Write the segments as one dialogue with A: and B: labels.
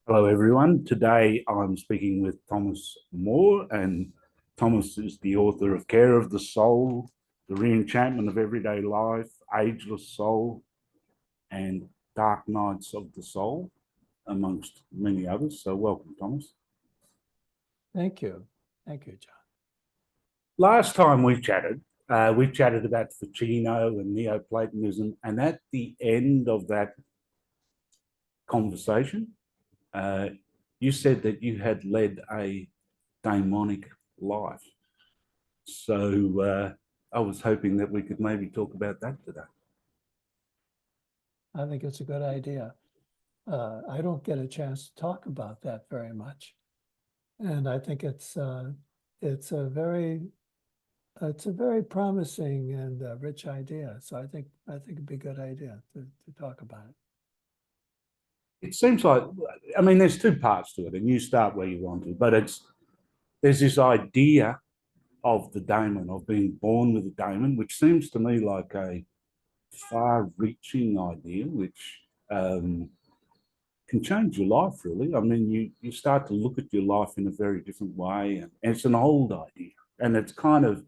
A: Hello, everyone. Today I'm speaking with Thomas Moore, and Thomas is the author of Care of the Soul, The Re-Enchantment of Everyday Life, Ageless Soul, and Dark Nights of the Soul, amongst many others. So welcome, Thomas.
B: Thank you. Thank you, John.
A: Last time we chatted about Ficino and Neoplatonism, and at the end of that conversation, you said that you had led a daimonic life. So I was hoping that we could maybe talk about that today.
B: I think it's a good idea. I don't get a chance to talk about that very much, and I think it's a very promising and rich idea. So I think it'd be a good idea to talk about it.
A: It seems like, I mean, there's two parts to it, and you start where you want to, but there's this idea of the daemon, of being born with a daemon, which seems to me like a far-reaching idea, which can change your life, really. I mean, you start to look at your life in a very different way, and it's an old idea, and it's kind of,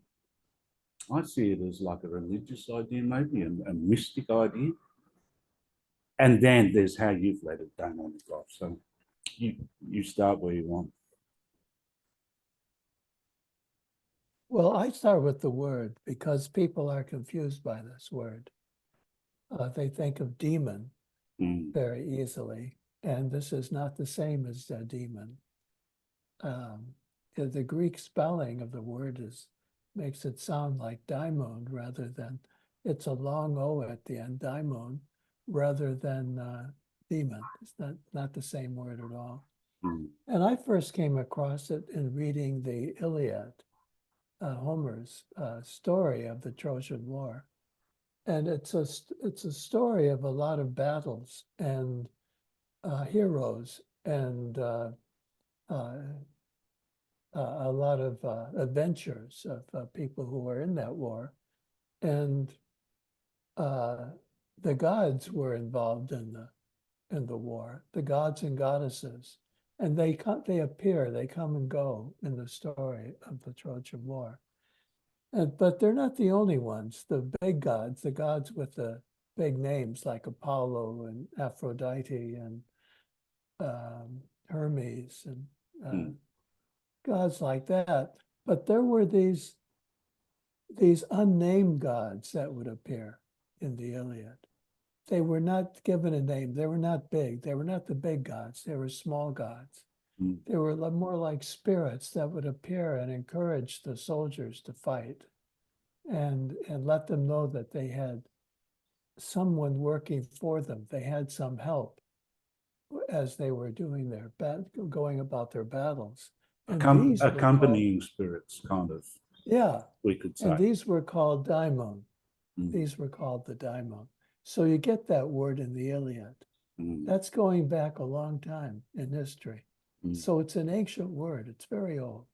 A: I see it as like a religious idea, maybe a mystic idea. And then there's how you've led a daimonic life. So you start where you want.
B: Well, I start with the word because people are confused by this word. They think of demon very easily, and this is not the same as a demon. The Greek spelling of the word makes it sound like daimon rather than, it's a long O at the end, daimon, rather than demon. It's not the same word at all. And I first came across it in reading the Iliad, Homer's story of the Trojan War. And it's a story of a lot of battles and heroes and a lot of adventures of people who were in that war. And the gods were involved in the war, the gods and goddesses. And they come and go in the story of the Trojan War. But they're not the only ones. The big gods, the gods with the big names like Apollo and Aphrodite and Hermes and gods like that. But there were these unnamed gods that would appear in the Iliad. They were not given a name. They were not big. They were not the big gods. They were small gods. They were more like spirits that would appear and encourage the soldiers to fight and let them know that they had someone working for them. They had some help as they were doing going about their battles. And
A: accompanying spirits, kind of.
B: Yeah.
A: We could say.
B: And these were called daimon. These were called the daimon. So you get that word in the Iliad. That's going back a long time in history. So it's an ancient word. It's very old.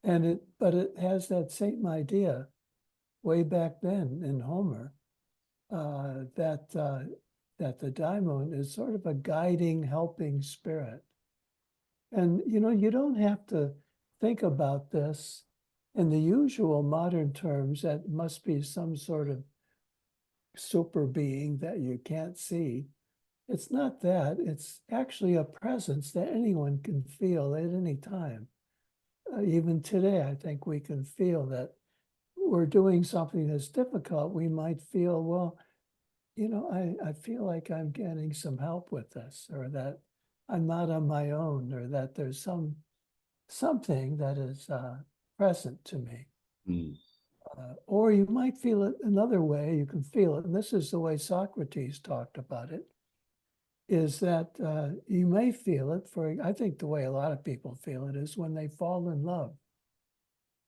B: But it has that same idea way back then in Homer, that the daimon is sort of a guiding, helping spirit. And, you don't have to think about this in the usual modern terms. That must be some sort of super being that you can't see. It's not that. It's actually a presence that anyone can feel at any time. Even today, I think we can feel that we're doing something that's difficult. We might feel, well, I feel like I'm getting some help with this, or that I'm not on my own, or that there's something that is present to me. Or you might feel it another way. You can feel it, and this is the way Socrates talked about it, is that you may feel it I think the way a lot of people feel it is when they fall in love.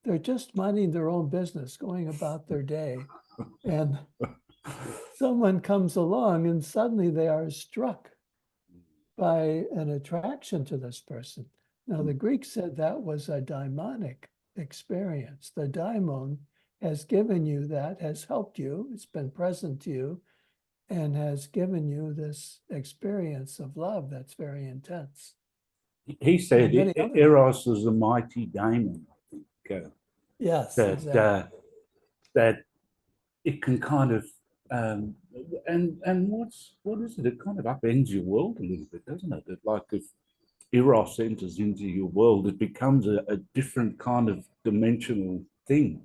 B: They're just minding their own business, going about their day, and someone comes along and suddenly they are struck by an attraction to this person. Now, the Greeks said that was a daimonic experience. The daimon has given you that, has helped you, it's been present to you, and has given you this experience of love that's very intense.
A: He said
B: many other
A: Eros is a mighty Daimon, I think.
B: Yes,
A: That
B: exactly.
A: that it can kind of and what is it? It kind of upends your world a little bit, doesn't it? It like if Eros enters into your world, it becomes a different kind of dimensional thing.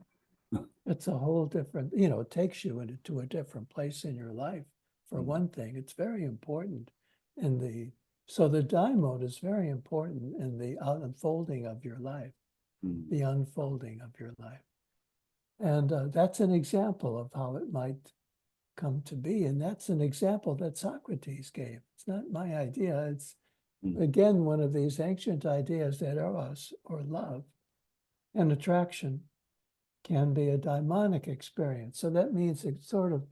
B: It's a whole different, you know, it takes you into a different place in your life. For one thing, it's very important in so the daimon is very important in the unfolding of your life, the unfolding of your life. And that's an example of how it might come to be. And that's an example that Socrates gave. It's not my idea. It's, again, one of these ancient ideas that Eros, or love, and attraction can be a daimonic experience. So that means it's sort of,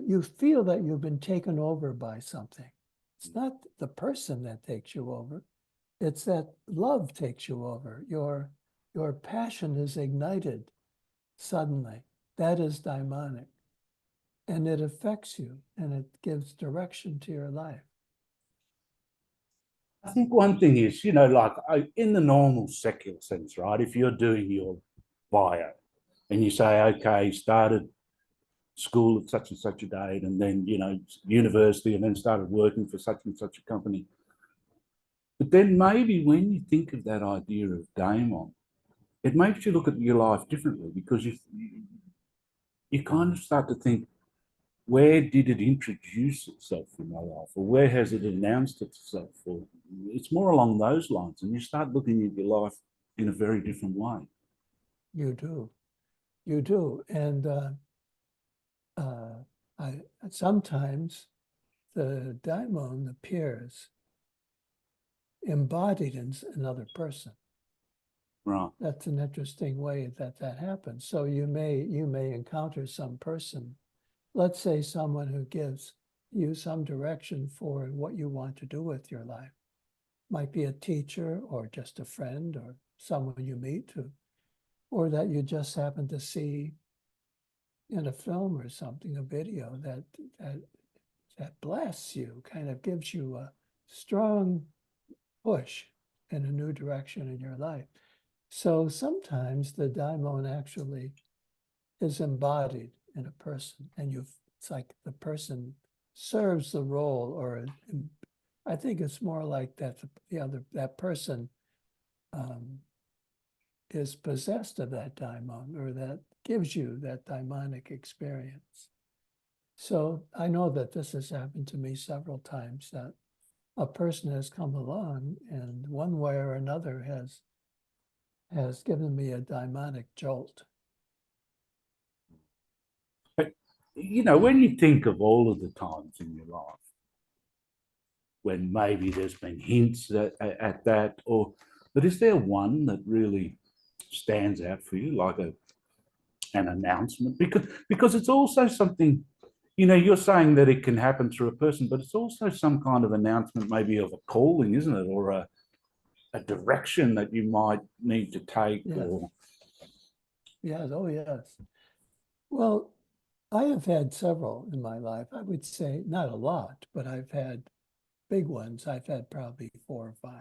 B: you feel that you've been taken over by something. It's not the person that takes you over. It's that love takes you over. Your passion is ignited suddenly. That is daimonic. And it affects you and it gives direction to your life.
A: I think one thing is, like in the normal secular sense, right? If you're doing your bio and you say, okay, started school at such and such a date, and then, university, and then started working for such and such a company. But then maybe when you think of that idea of Daimon, it makes you look at your life differently, because you kind of start to think, where did it introduce itself in my life, or where has it announced itself? Or it's more along those lines, and you start looking at your life in a very different way.
B: You do. You do. And sometimes the daimon appears embodied in another person.
A: Right.
B: That's an interesting way that happens. So you may encounter some person, let's say someone who gives you some direction for what you want to do with your life. Might be a teacher or just a friend or someone you meet, or that you just happen to see in a film or something, a video that blasts you, kind of gives you a strong push in a new direction in your life. So sometimes the daimon actually is embodied in a person, and it's like the person serves the role, or I think it's more like that that person is possessed of that daimon, or that gives you that daimonic experience. So I know that this has happened to me several times, that a person has come along and one way or another has given me a daimonic jolt.
A: But, when you think of all of the times in your life when maybe there's been hints at that, but is there one that really stands out for you, like an announcement? Because it's also something, you're saying that it can happen through a person, but it's also some kind of announcement, maybe of a calling, isn't it? Or a direction that you might need to take.
B: Yes.
A: Or
B: Yes. Oh, yes. Well, I have had several in my life. I would say not a lot, but I've had big ones. I've had probably 4 or 5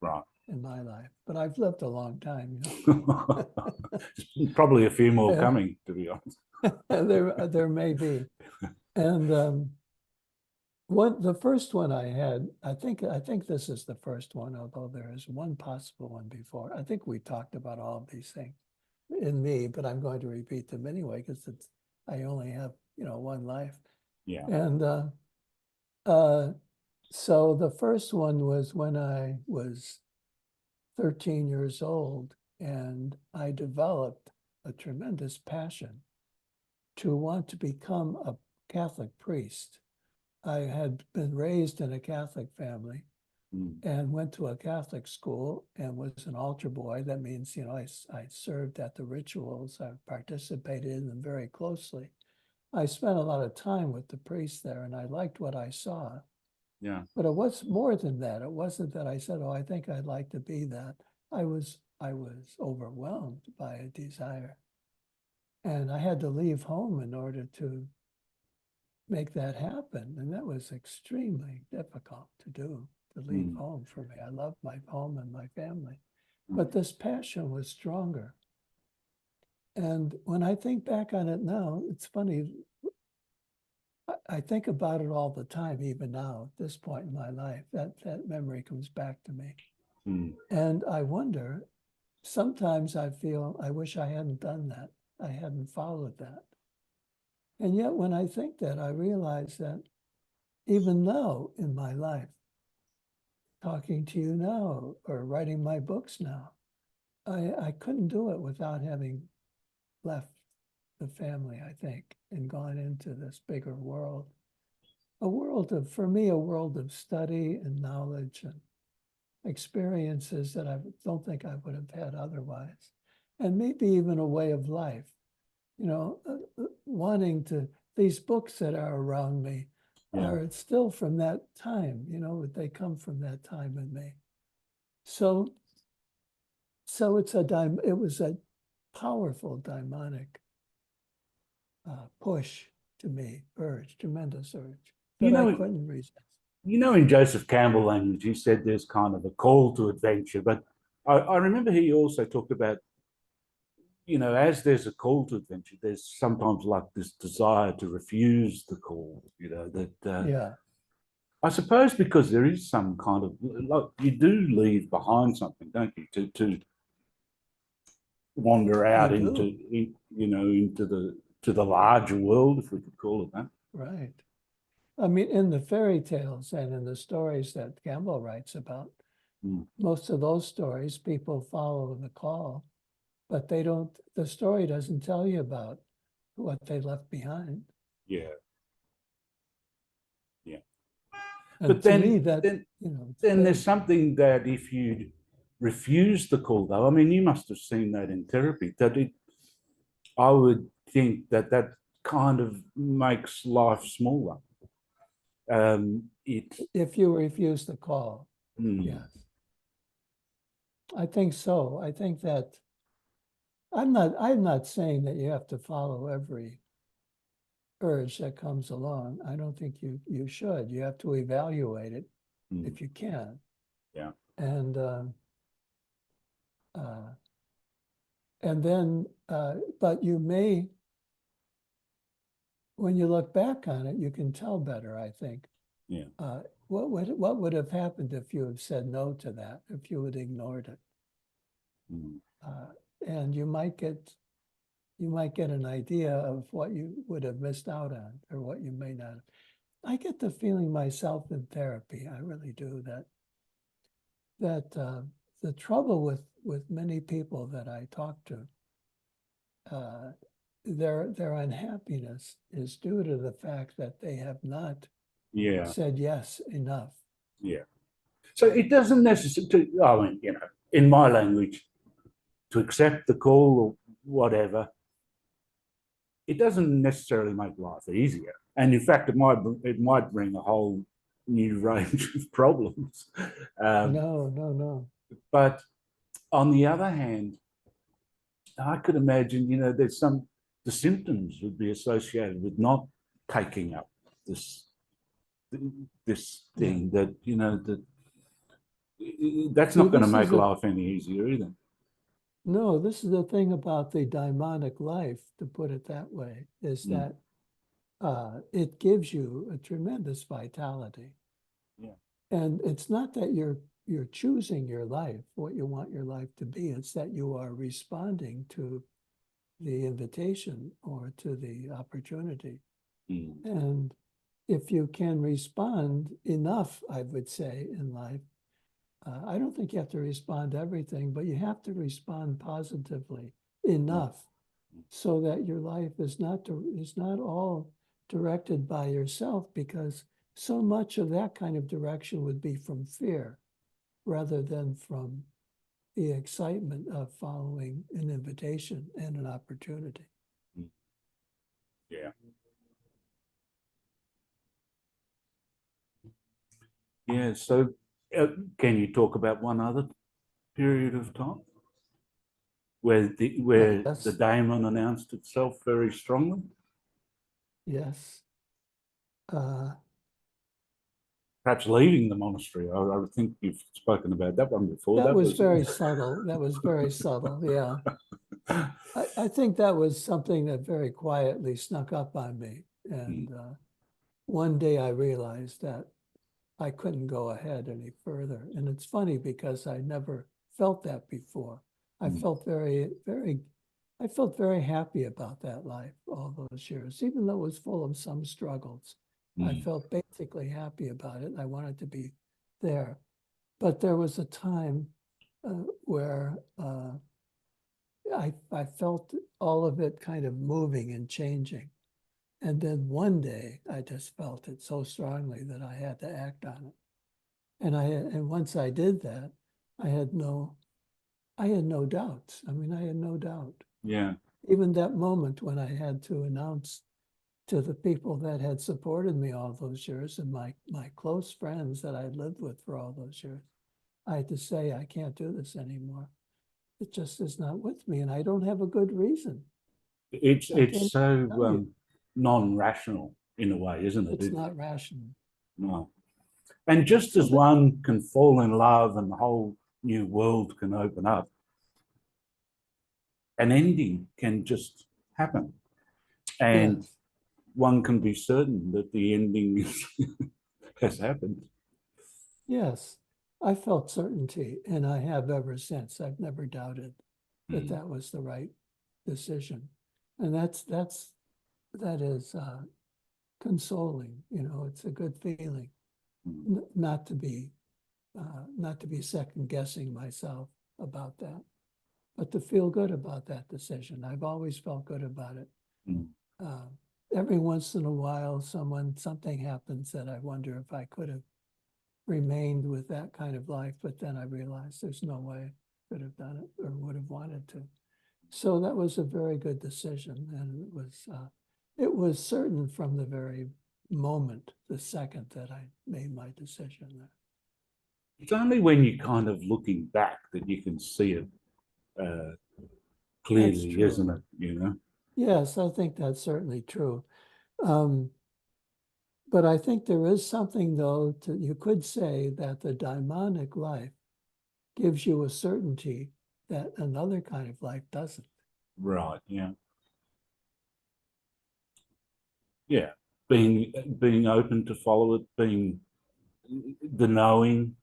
A: right.
B: in my life, but I've lived a long time.
A: Probably a few more coming, to be honest.
B: There may be. And the first one I had, I think this is the first one, although there is one possible one before. I think we talked about all of these things in me, but I'm going to repeat them anyway, because I only have, one life.
A: Yeah.
B: And so the first one was when I was 13 years old, and I developed a tremendous passion to want to become a Catholic priest. I had been raised in a Catholic family and went to a Catholic school and was an altar boy. That means, I served at the rituals. I participated in them very closely. I spent a lot of time with the priest there, and I liked what I saw.
A: Yeah.
B: But it was more than that. It wasn't that I said, oh, I think I'd like to be that. I was overwhelmed by a desire. And I had to leave home in order to make that happen. And that was extremely difficult to do, to leave home for me. I loved my home and my family. But this passion was stronger. And when I think back on it now, it's funny. I think about it all the time, even now, at this point in my life, that memory comes back to me. And I wonder, sometimes I feel, I wish I hadn't done that. I hadn't followed that. And yet when I think that, I realize that even now in my life, talking to you now or writing my books now, I couldn't do it without having left the family, I think, and gone into this bigger world. A world of, for me, a world of study and knowledge and experiences that I don't think I would have had otherwise. And maybe even a way of life, you know, wanting to, these books that are around me are still from that time, you know, they come from that time in me. So it was a powerful daimonic push to me, urge, tremendous urge that I couldn't resist.
A: You know, in Joseph Campbell language, he said there's kind of a call to adventure, but I remember he also talked about, you know, as there's a call to adventure, there's sometimes like this desire to refuse the call, you know, that I suppose because there is some kind of, like, you do leave behind something, don't you, to wander out into, you know, into the larger world, if we could call it that.
B: Right. I mean, in the fairy tales and in the stories that Campbell writes about, most of those stories, people follow the call, but they don't, the story doesn't tell you about what they left behind.
A: Yeah. Yeah.
B: And
A: but
B: to
A: then,
B: me, that,
A: then,
B: you know,
A: then there's something that if you refuse the call, though, I mean, you must have seen that in therapy, that I would think that kind of makes life smaller.
B: If you refuse the call, yes. I think so. I think that I'm not saying that you have to follow every urge that comes along. I don't think you should. You have to evaluate it if you can.
A: Yeah.
B: And then, but you may, when you look back on it, you can tell better, I think.
A: Yeah.
B: What would have happened if you had said no to that, if you had ignored it? And you might get an idea of what you would have missed out on or what you may not have. I get the feeling myself in therapy, I really do, that the trouble with many people that I talk to, their unhappiness is due to the fact that they have not said yes enough.
A: Yeah. So it doesn't necessarily, I mean, you know, in my language, to accept the call or whatever, it doesn't necessarily make life easier. And in fact, it might bring a whole new range of problems.
B: No.
A: But on the other hand, I could imagine, you know, the symptoms would be associated with not taking up this thing that, you know, that's not going to make life any easier either.
B: No, this is the thing about the daimonic life, to put it that way, is that it gives you a tremendous vitality.
A: Yeah.
B: And it's not that you're choosing your life, what you want your life to be. It's that you are responding to the invitation or to the opportunity. And if you can respond enough, I would say, in life, I don't think you have to respond to everything, but you have to respond positively enough so that your life is not all directed by yourself, because so much of that kind of direction would be from fear rather than from the excitement of following an invitation and an opportunity.
A: Yeah. Yeah. So can you talk about one other period of time where the daimon announced itself very strongly?
B: Yes.
A: perhaps leaving the monastery. I think you've spoken about that one before.
B: That was very subtle. That was very subtle. Yeah. I think that was something that very quietly snuck up on me. And one day I realized that I couldn't go ahead any further. And it's funny because I never felt that before. I felt very happy about that life all those years, even though it was full of some struggles. I felt basically happy about it. I wanted to be there. But there was a time where I felt all of it kind of moving and changing. And then one day I just felt it so strongly that I had to act on it. And once I did that, I had no doubts. I mean, I had no doubt.
A: Yeah.
B: Even that moment when I had to announce to the people that had supported me all those years and my close friends that I'd lived with for all those years, I had to say, I can't do this anymore. It just is not with me, and I don't have a good reason.
A: It's so non-rational in a way, isn't it?
B: It's not rational.
A: No. And just as one can fall in love and the whole new world can open up, an ending can just happen. And
B: yes.
A: One can be certain that the ending has happened.
B: Yes, I felt certainty, and I have ever since. I've never doubted that that was the right decision. And that is consoling. You know, it's a good feeling not to be second guessing myself about that, but to feel good about that decision. I've always felt good about it. Every once in a while, something happens that I wonder if I could have remained with that kind of life, but then I realized there's no way I could have done it or would have wanted to. So that was a very good decision, and it was certain from the very moment, the second that I made my decision there.
A: It's only when you're kind of looking back that you can see it clearly, isn't it? You know?
B: Yes, I think that's certainly true. But I think there is something, though, you could say that the daimonic life gives you a certainty that another kind of life doesn't.
A: Right, yeah. Yeah. Being open to follow it, being the knowing.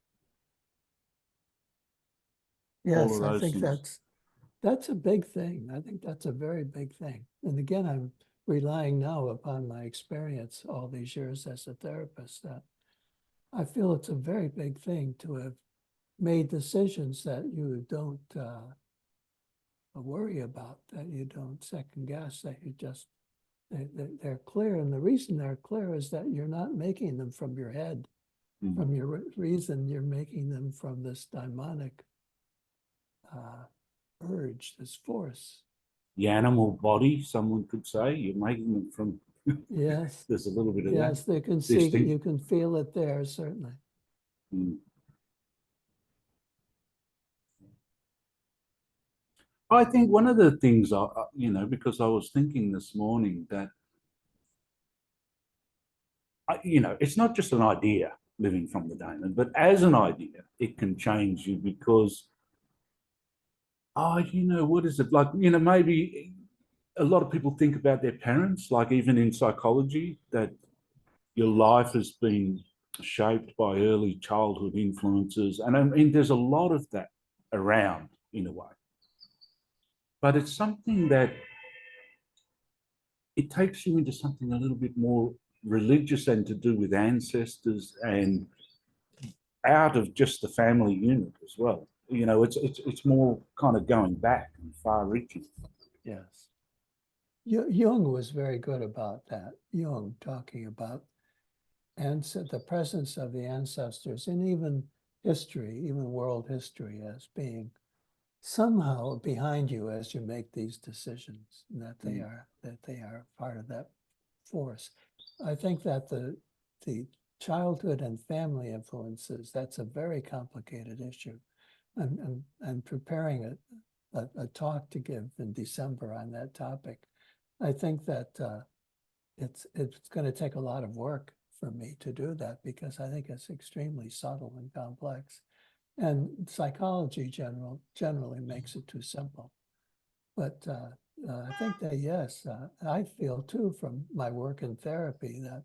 B: Yes, I think that's a big thing. I think that's a very big thing. And again, I'm relying now upon my experience all these years as a therapist that I feel it's a very big thing to have made decisions that you don't worry about, that you don't second guess, that you just, they're clear. And the reason they're clear is that you're not making them from your head, from your reason, you're making them from this daimonic urge, this force.
A: The animal body, someone could say, you're making them from.
B: Yes.
A: There's a little bit of that.
B: Yes, they can see, you can feel it there, certainly.
A: I think one of the things, because I was thinking this morning that, it's not just an idea living from the daemon, but as an idea, it can change you because, what is it like? Maybe a lot of people think about their parents, like even in psychology, that your life has been shaped by early childhood influences. And I mean, there's a lot of that around in a way. But it's something that it takes you into something a little bit more religious and to do with ancestors and out of just the family unit as well. It's more kind of going back and far-reaching.
B: Yes. Jung was very good about that. Jung talking about the presence of the ancestors and even history, even world history, as being somehow behind you as you make these decisions, and that they are part of that force. I think that the childhood and family influences, that's a very complicated issue. I'm preparing a talk to give in December on that topic. I think that it's going to take a lot of work for me to do that because I think it's extremely subtle and complex. And psychology generally makes it too simple. But I think that, yes, I feel too from my work in therapy that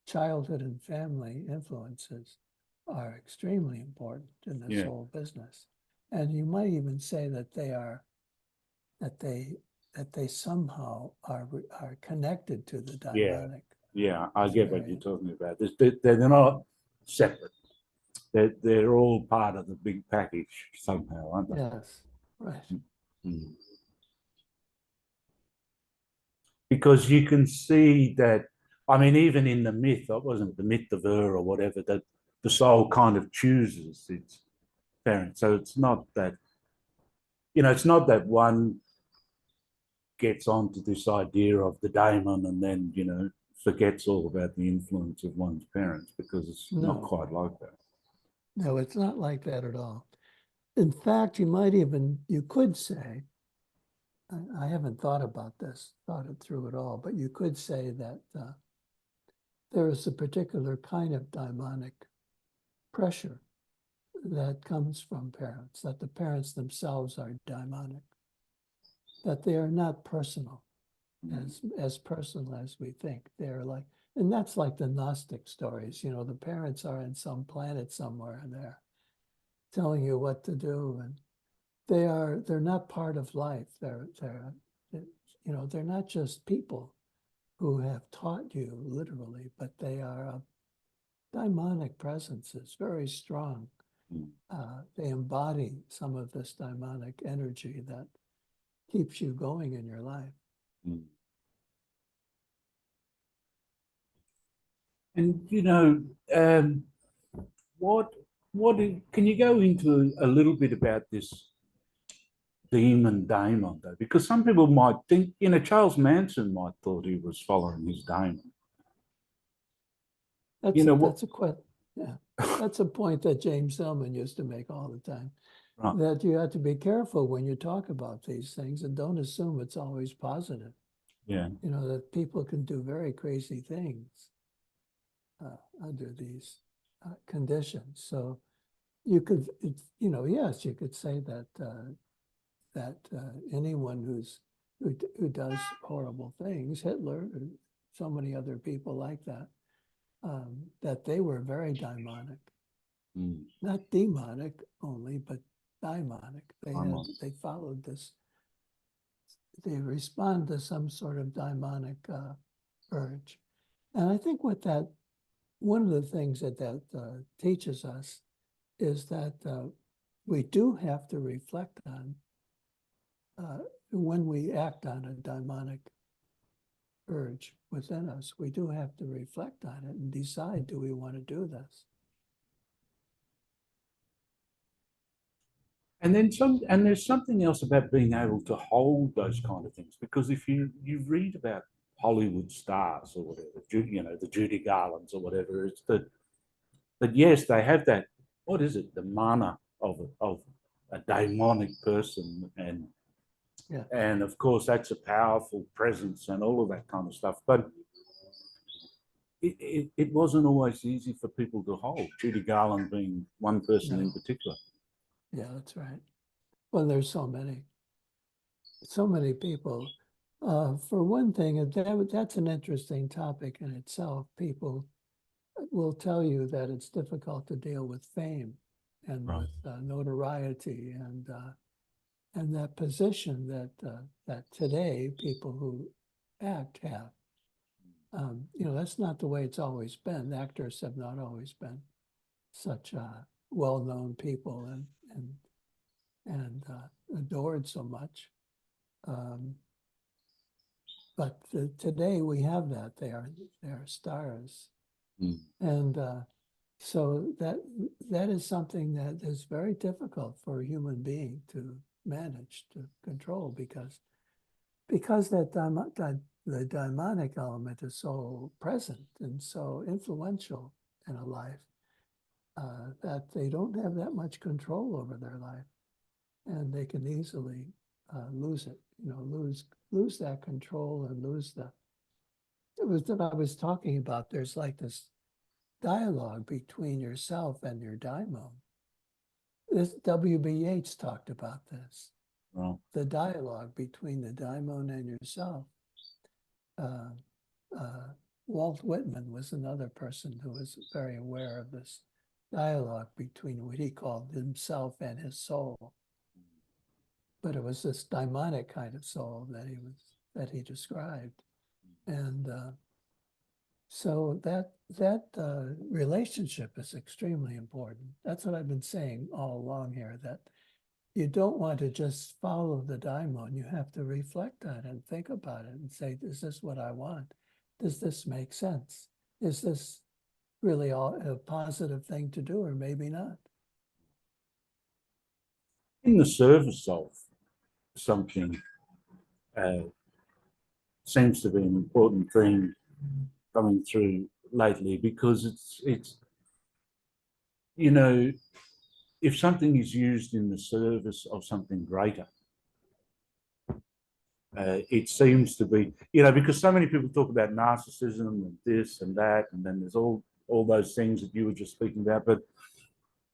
B: childhood and family influences are extremely important in this whole business. And you might even say that they somehow are connected to the Daimonic.
A: Yeah, I get what you're talking about. They're not separate. They're all part of the big package somehow, aren't they?
B: Yes, right.
A: Mm. Because you can see that, I mean, even in the myth, that wasn't the myth of Ur or whatever, that the soul kind of chooses its parent. So it's not that, it's not that one gets onto this idea of the daemon and then, forgets all about the influence of one's parents, because it's not quite like that.
B: No, it's not like that at all. In fact, you could say, I haven't thought it through at all, but you could say that there is a particular kind of daimonic pressure that comes from parents, that the parents themselves are daimonic, that they are not personal, as personal as we think. They're like, and that's like the Gnostic stories, the parents are in some planet somewhere and they're telling you what to do, and they're not part of life. They're not just people who have taught you literally, but they are a daimonic presence. It's very strong. They embody some of this daimonic energy that keeps you going in your life.
A: And what can you go into a little bit about this Daimon though? Because some people might think, Charles Manson might thought he was following his daemon.
B: That's a point that James Hillman used to make all the time. Right. That you have to be careful when you talk about these things and don't assume it's always positive.
A: Yeah.
B: That people can do very crazy things under these conditions. So you could, yes, you could say that anyone who does horrible things, Hitler, and so many other people like that, that they were very daimonic, not demonic only, but daimonic. They followed this. They respond to some sort of daimonic urge, and I think one of the things that teaches us is that we do have to reflect on when we act on a daimonic urge within us. We do have to reflect on it and decide, do we want to do this?
A: And there's something else about being able to hold those kind of things, because if you read about Hollywood stars or whatever, the Judy Garlands or whatever, it's that yes, they have that, what is it, the mana of a daimonic person, and of course that's a powerful presence and all of that kind of stuff, but it wasn't always easy for people to hold, Judy Garland being one person in particular.
B: Yeah, that's right. Well, there's so many people. For one thing, that's an interesting topic in itself. People will tell you that it's difficult to deal with fame and with notoriety and that position that today people who act have. That's not the way it's always been. Actors have not always been such well-known people and adored so much. But today we have that. They are stars. And so that is something that is very difficult for a human being to manage, to control, because the daimonic element is so present and so influential in a life that they don't have that much control over their life, and they can easily lose it. Lose that control and lose was that I was talking about. There's like this dialogue between yourself and your daimon. This W.B. Yeats talked about this.
A: Right.
B: The dialogue between the daimon and yourself. Walt Whitman was another person who was very aware of this dialogue between what he called himself and his soul. But it was this daimonic kind of soul that he described. And so that relationship is extremely important. That's what I've been saying all along here, that you don't want to just follow the daimon. You have to reflect on it and think about it and say, is this what I want? Does this make sense? Is this really a positive thing to do, or maybe not?
A: In the service of something seems to be an important thing coming through lately, because it's you know, if something is used in the service of something greater, it seems to be, because so many people talk about narcissism and this and that, and then there's all those things that you were just speaking about. But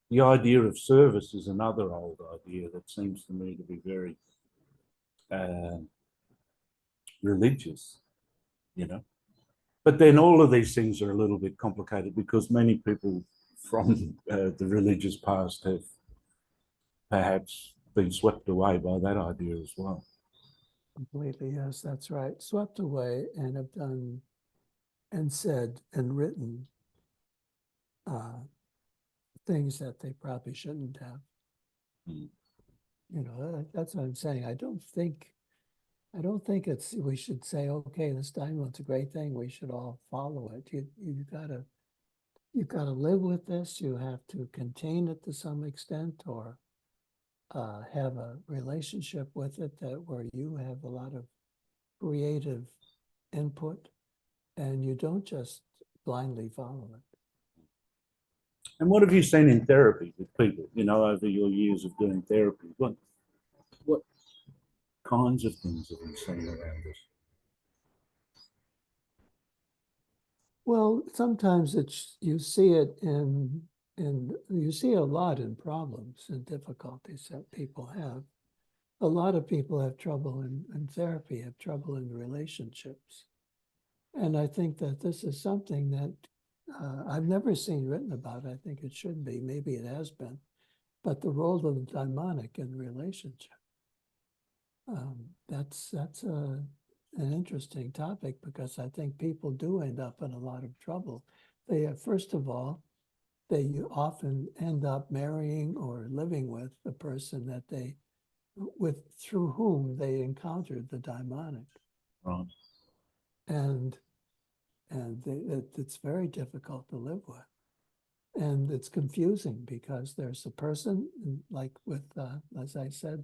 A: the idea of service is another old idea that seems to me to be very religious, But then all of these things are a little bit complicated, because many people from the religious past have perhaps been swept away by that idea as well.
B: Completely, yes, that's right. Swept away and have done and said and written things that they probably shouldn't have. That's what I'm saying. I don't think we should say, okay, this Daimon's a great thing, we should all follow it. You've got to live with this. You have to contain it to some extent, or have a relationship with it where you have a lot of creative input, and you don't just blindly follow it.
A: And what have you seen in therapy with people, over your years of doing therapy? What kinds of things have you seen around this?
B: Well, sometimes you see it you see a lot in problems and difficulties that people have. A lot of people have trouble in therapy, have trouble in relationships. And I think that this is something that I've never seen written about. I think it should be. Maybe it has been. But the role of the daimonic in relationship. That's an interesting topic, because I think people do end up in a lot of trouble. First of all, they often end up marrying or living with the person that through whom they encountered the daimonic.
A: Right.
B: And it's very difficult to live with. And it's confusing, because there's a person, like with, as I said,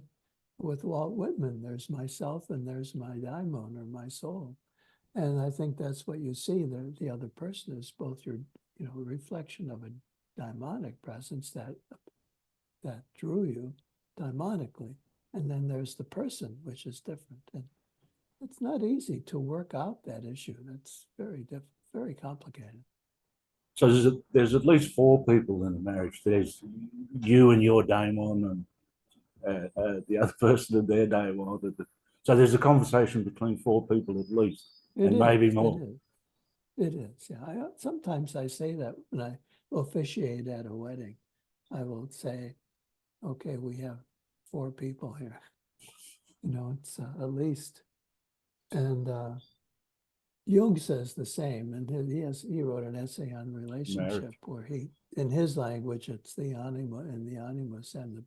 B: with Walt Whitman, there's myself and there's my daimon, or my soul. And I think that's what you see there. The other person is both your, reflection of a daimonic presence that drew you daimonically. And then there's the person, which is different. And it's not easy to work out that issue. That's very complicated.
A: So there's at least 4 people in a marriage. There's you and your daimon, and the other person and their daimon. So there's a conversation between 4 people at least, maybe more.
B: It is. Yeah. Sometimes I say that when I officiate at a wedding. I will say, okay, we have 4 people here. It's at least. And Jung says the same, and he wrote an essay on relationship marriage, where in his language, it's the anima and the animus, and the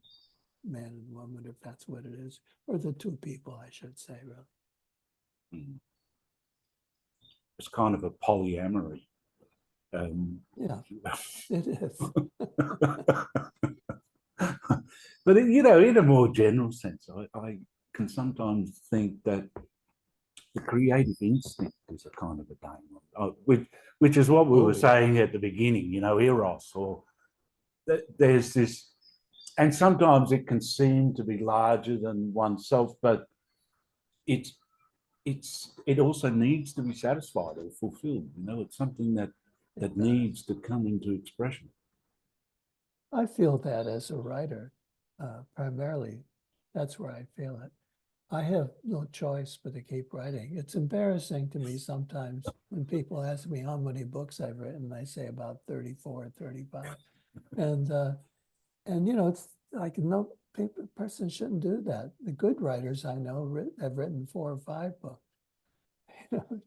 B: man and woman, if that's what it is, or the 2 people, I should say, really.
A: It's kind of a polyamory.
B: Yeah, it is.
A: But in a more general sense, I can sometimes think that the creative instinct is a kind of a daimon, which is what we were saying at the beginning, Eros, or there's this, and sometimes it can seem to be larger than oneself, but it's it also needs to be satisfied or fulfilled. You know, it's something that needs to come into expression.
B: I feel that as a writer, primarily, that's where I feel it. I have no choice but to keep writing. It's embarrassing to me sometimes when people ask me how many books I've written. I say about 34, 35. And you know, it's like no person shouldn't do that. The good writers I know have written 4 or 5 books. You know,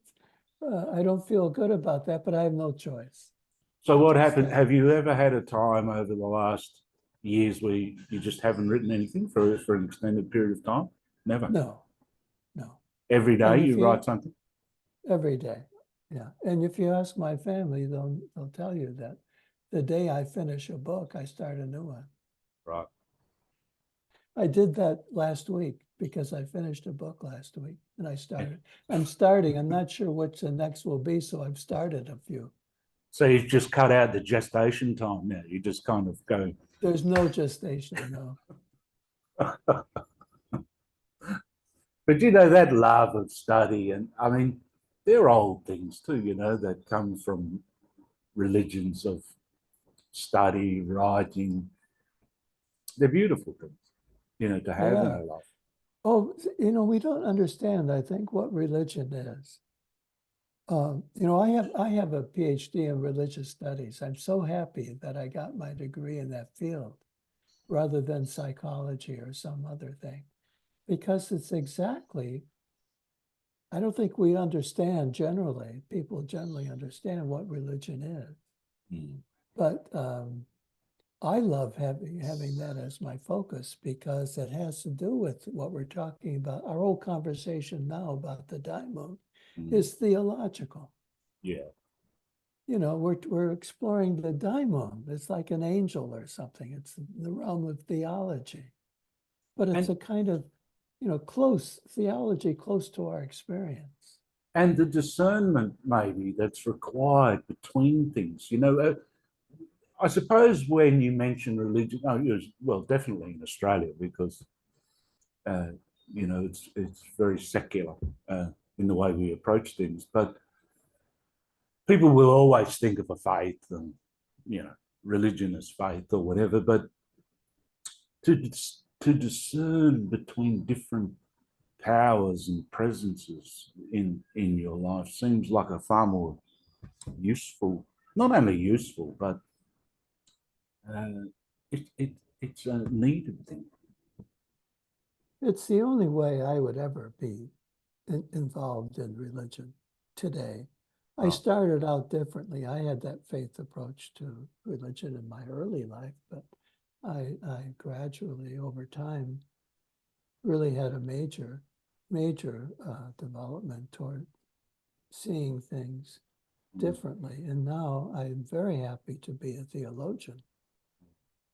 B: I don't feel good about that, but I have no choice.
A: So what happened? Have you ever had a time over the last years where you just haven't written anything for an extended period of time? Never.
B: No.
A: Every day you write something?
B: Every day, yeah. And if you ask my family, they'll tell you that the day I finish a book, I start a new one.
A: Right.
B: I did that last week because I finished a book last week and I started. I'm not sure which the next will be, so I've started a few.
A: So you've just cut out the gestation time now. You just kind of go.
B: There's no gestation, no.
A: But you know, that love of study, and I mean, they're old things too, you know, that come from religions of study, writing. They're beautiful things, you know, to have in our life.
B: Oh, you know, we don't understand, I think, what religion is. You know, I have a PhD in religious studies. I'm so happy that I got my degree in that field rather than psychology or some other thing, because it's exactly, I don't think we understand generally, people generally understand what religion is. But I love having that as my focus because it has to do with what we're talking about. Our whole conversation now about the Daimon is theological.
A: Yeah.
B: You know, we're exploring the Daimon. It's like an angel or something. It's the realm of theology. But it's a kind of, you know, close theology, close to our experience.
A: And the discernment maybe that's required between things, you know. I suppose when you mention religion, well, definitely in Australia, because you know, it's very secular in the way we approach things. But people will always think of a faith and, you know, religion as faith or whatever. But to discern between different powers and presences in your life seems like a far more useful, not only useful, but it's a needed thing.
B: It's the only way I would ever be involved in religion today. I started out differently. I had that faith approach to religion in my early life, but I gradually, over time, really had a major development toward seeing things differently. And now I'm very happy to be a theologian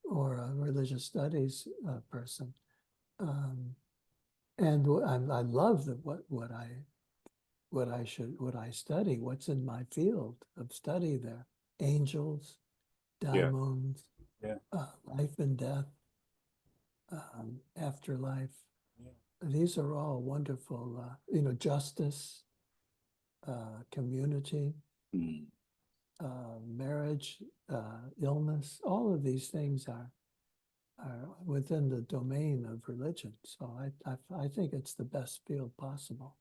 B: or a religious studies person. And I love what I study, what's in my field of study there. Angels, daimons, life and death, afterlife. These are all wonderful, you know, justice, community, marriage, illness. All of these things are within the domain of religion. So I think it's the best field possible.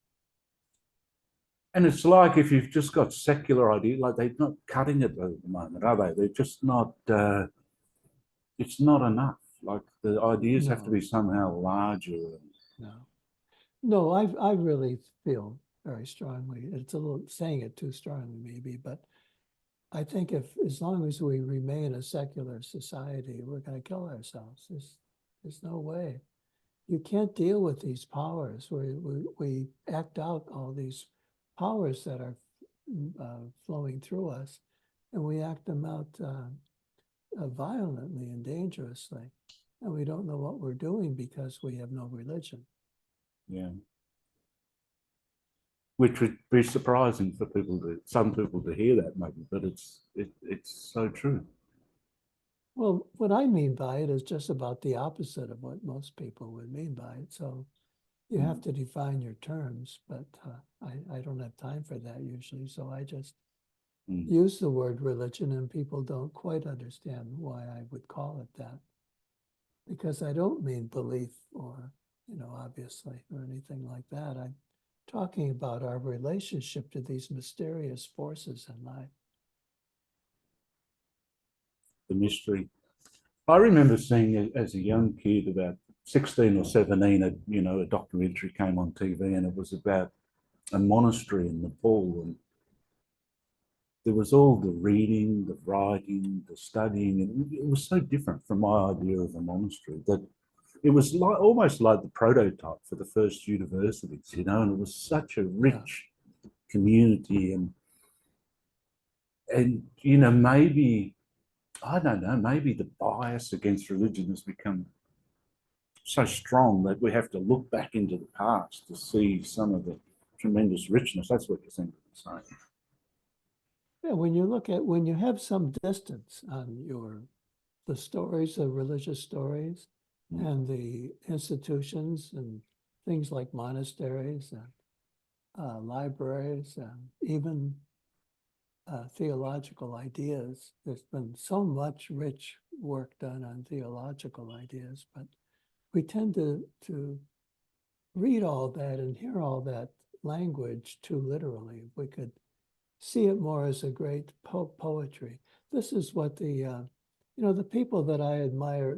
A: And it's like if you've just got secular ideas, like they're not cutting it at the moment, are they? They're just not, it's not enough. Like the ideas have to be somehow larger.
B: No, I really feel very strongly. It's a little saying it too strongly, maybe, but I think as long as we remain a secular society, we're going to kill ourselves. There's no way. You can't deal with these powers. We act out all these powers that are flowing through us, and we act them out violently and dangerously. And we don't know what we're doing because we have no religion.
A: Yeah. Which would be surprising for some people to hear that maybe, but it's so true.
B: Well, what I mean by it is just about the opposite of what most people would mean by it. So you have to define your terms, but I don't have time for that usually. So I just use the word religion, and people don't quite understand why I would call it that. Because I don't mean belief or, obviously, or anything like that. I'm talking about our relationship to these mysterious forces in life.
A: The mystery. I remember seeing as a young kid, about 16 or 17, a documentary came on TV, and it was about a monastery in Nepal, and there was all the reading, the writing, the studying, and it was so different from my idea of a monastery that it was like almost like the prototype for the first universities, and it was such a rich community, and maybe, I don't know, maybe the bias against religion has become so strong that we have to look back into the past to see some of the tremendous richness. That's what you seem to be saying.
B: Yeah, when you have some distance on the stories, the religious stories, and the institutions and things like monasteries and libraries and even theological ideas. There's been so much rich work done on theological ideas, but we tend to read all that and hear all that language too literally. We could see it more as a great poetry. This is what the people that I admire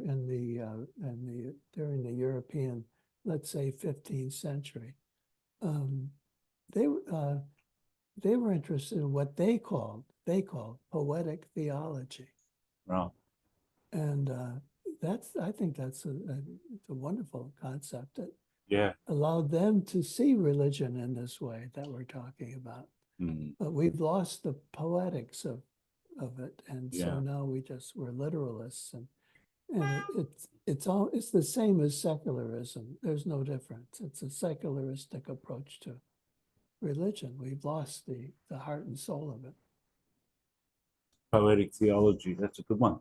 B: during the European, let's say, 15th century, they were interested in what they called poetic theology.
A: Right.
B: And I think that's it's a wonderful concept that allowed them to see religion in this way that we're talking about. But we've lost the poetics of it, and so now we're literalists, and it's the same as secularism. There's no difference. It's a secularistic approach to religion. We've lost the heart and soul of it.
A: Poetic theology, that's a good one.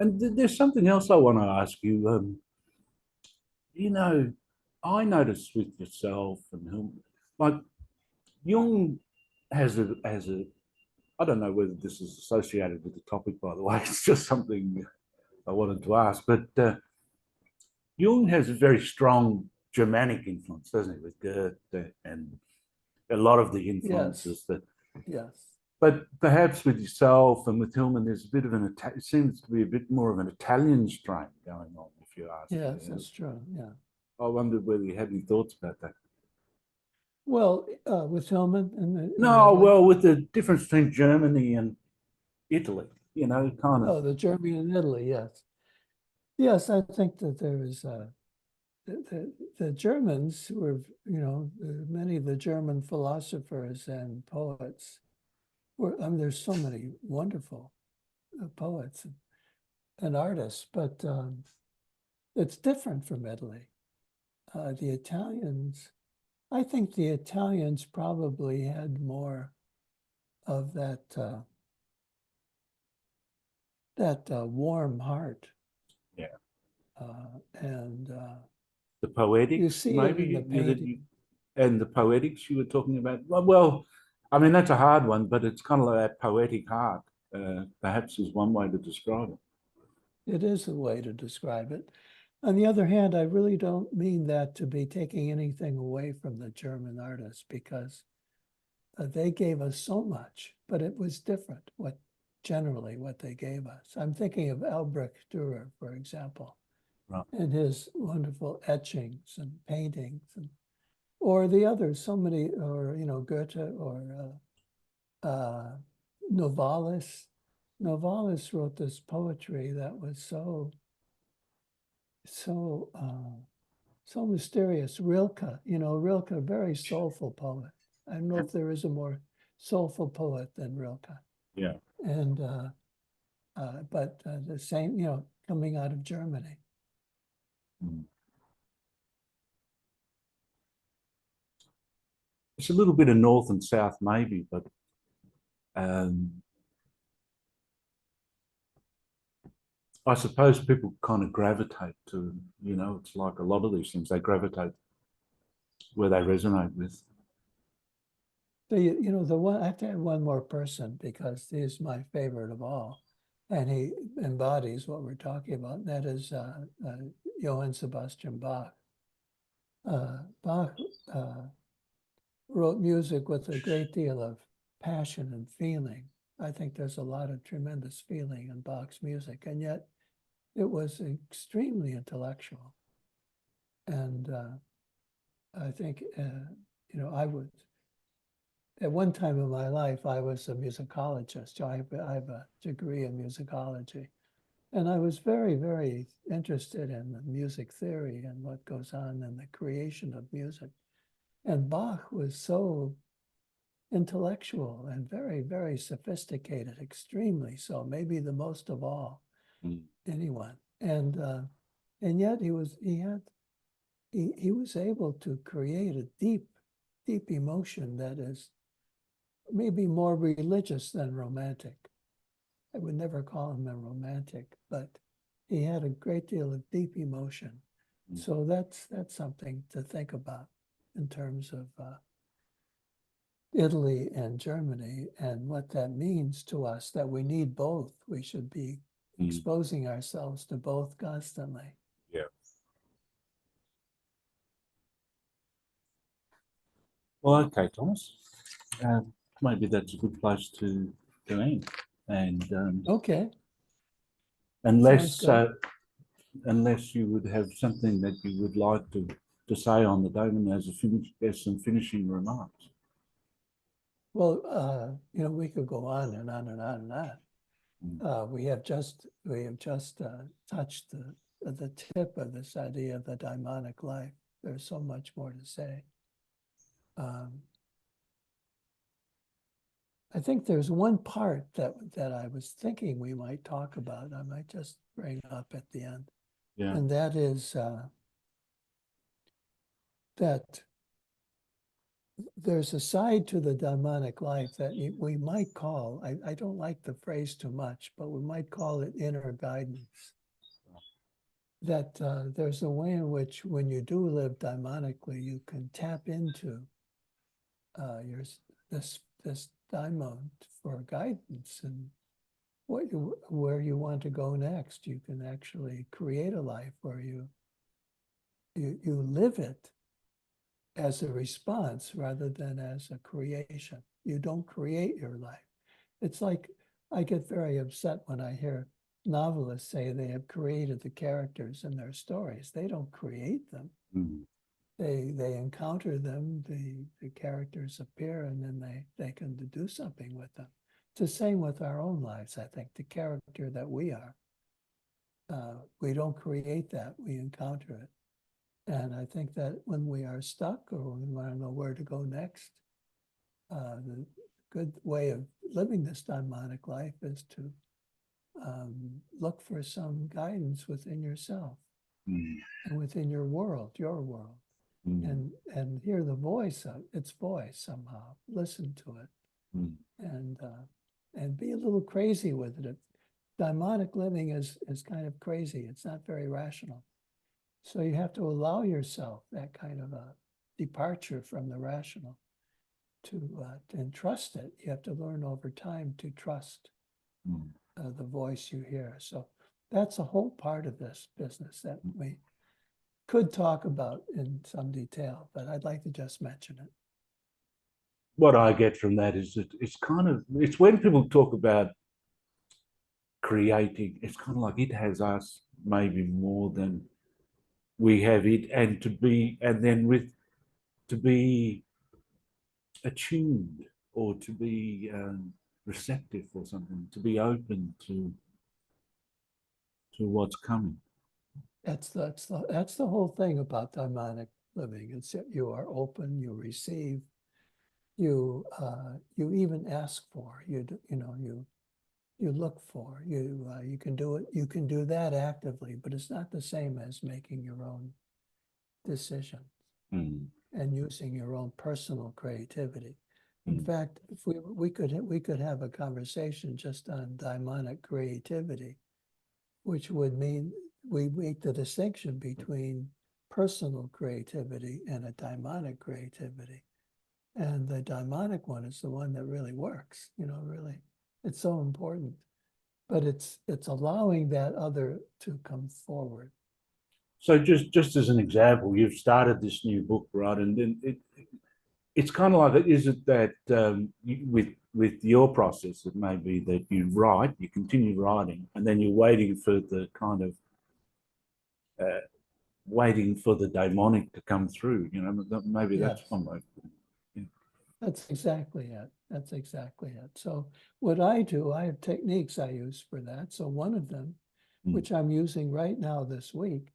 A: And there's something else I want to ask you. I noticed with yourself and whom, like Jung has a I don't know whether this is associated with the topic, by the way. It's just something I wanted to ask. But Jung has a very strong Germanic influence, doesn't he, with Goethe and a lot of the influences that.
B: Yes.
A: But perhaps with yourself and with Hillman, there's a bit of it seems to be a bit more of an Italian strain going on, if you ask me.
B: Yes, that's true. Yeah.
A: I wondered whether you had any thoughts about that.
B: Well, with Hillman and
A: with the difference between Germany and Italy, kind of.
B: Oh, the Germany and Italy, yes. Yes, I think that there is the Germans were, many of the German philosophers and poets there's so many wonderful poets and artists, but it's different from Italy. The Italians, I think the Italians probably had more of that warm heart.
A: Yeah.
B: And
A: the poetics,
B: you see
A: maybe,
B: it in the painting.
A: And the poetics you were talking about. Well, I mean, that's a hard one, but it's kind of like that poetic heart, perhaps is one way to describe it.
B: It is a way to describe it. On the other hand, I really don't mean that to be taking anything away from the German artists, because they gave us so much, but it was different generally what they gave us. I'm thinking of Albrecht Dürer, for example,
A: right,
B: and his wonderful etchings and paintings, or the others, so many, or Goethe or Novalis. Novalis wrote this poetry that was so mysterious. Rilke, Rilke, very soulful poet. I don't know if there is a more soulful poet than Rilke.
A: Yeah.
B: And but the same, coming out of Germany.
A: It's a little bit of north and south, maybe, but I suppose people kind of gravitate to, it's like a lot of these things, they gravitate where they resonate with.
B: So you know, the one I have to add one more person because he's my favorite of all, and he embodies what we're talking about. And that is Johann Sebastian Bach. Bach wrote music with a great deal of passion and feeling. I think there's a lot of tremendous feeling in Bach's music, and yet it was extremely intellectual. And I think, you know, I would, at one time in my life, I was a musicologist. I have a degree in musicology. And I was very, very interested in the music theory and what goes on in the creation of music. And Bach was so intellectual and very, very sophisticated, extremely so, maybe the most of all, anyone. And yet he was able to create a deep, deep emotion that is maybe more religious than romantic. I would never call him a romantic, but he had a great deal of deep emotion. So that's something to think about in terms of Italy and Germany and what that means to us, that we need both. We should be exposing ourselves to both constantly.
A: Yeah. Well, okay, Thomas. Maybe that's a good place to end. And
B: Okay.
A: unless unless you would have something that you would like to say on the Daimon as some finishing remarks.
B: Well, you know, we could go on and on and on and on. We have just touched the tip of this idea of the daimonic life. There's so much more to say. I think there's one part that I was thinking we might talk about. I might just bring up at the end, and that is that there's a side to the daimonic life that we might call, I don't like the phrase too much, but we might call it inner guidance. That there's a way in which when you do live daimonically, you can tap into this daimon for guidance and where you want to go next. You can actually create a life where you live it as a response rather than as a creation. You don't create your life. It's like I get very upset when I hear novelists say they have created the characters in their stories. They don't create them. They encounter them, the characters appear, and then they can do something with them. It's the same with our own lives, I think. The character that we are, we don't create that, we encounter it. And I think that when we are stuck or when we want to know where to go next, the good way of living this daimonic life is to look for some guidance within yourself and within your world, and hear the voice of its voice somehow. Listen to it, and be a little crazy with it. Daimonic living is kind of crazy. It's not very rational. So you have to allow yourself that kind of a departure from the rational and trust it. You have to learn over time to trust the voice you hear. So that's a whole part of this business that we could talk about in some detail, but I'd like to just mention it.
A: What I get from that is that it's when people talk about creating, it's kind of like it has us maybe more than we have it, and to be attuned or to be receptive or something, to be open to what's coming.
B: That's the whole thing about daimonic living. It's that you are open, you receive, you even ask for, you look for, you can do it. You can do that actively, but it's not the same as making your own decisions and using your own personal creativity. In fact, if we could have a conversation just on daimonic creativity, which would mean we make the distinction between personal creativity and a daimonic creativity. And the daimonic one is the one that really works, really. It's so important. But it's allowing that other to come forward.
A: So just as an example, you've started this new book, right? And then it's kind of like, is it that with your process, it may be that you write, you continue writing, and then you're waiting for the kind of waiting for the daimonic to come through. Maybe
B: Yes.
A: that's one way. Yeah.
B: That's exactly it. That's exactly it. So what I do, I have techniques I use for that. So one of them, which I'm using right now this week,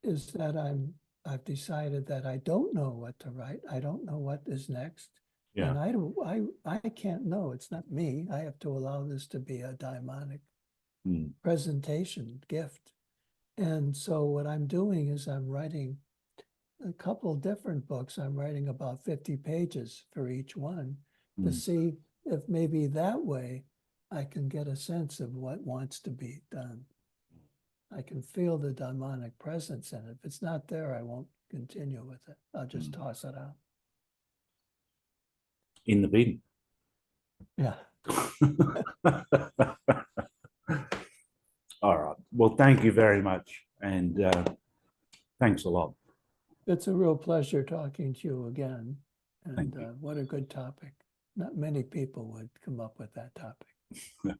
B: is that I've decided that I don't know what to write. I don't know what is next.
A: Yeah.
B: And I can't know. It's not me. I have to allow this to be a daimonic presentation gift. And so what I'm doing is I'm writing a couple different books. I'm writing about 50 pages for each one to see if maybe that way I can get a sense of what wants to be done. I can feel the daimonic presence in it. If it's not there, I won't continue with it. I'll just toss it out.
A: In the bin.
B: Yeah.
A: All right. Well, thank you very much. And thanks a lot.
B: It's a real pleasure talking to you again. And
A: Thank you.
B: what a good topic. Not many people would come up with that topic.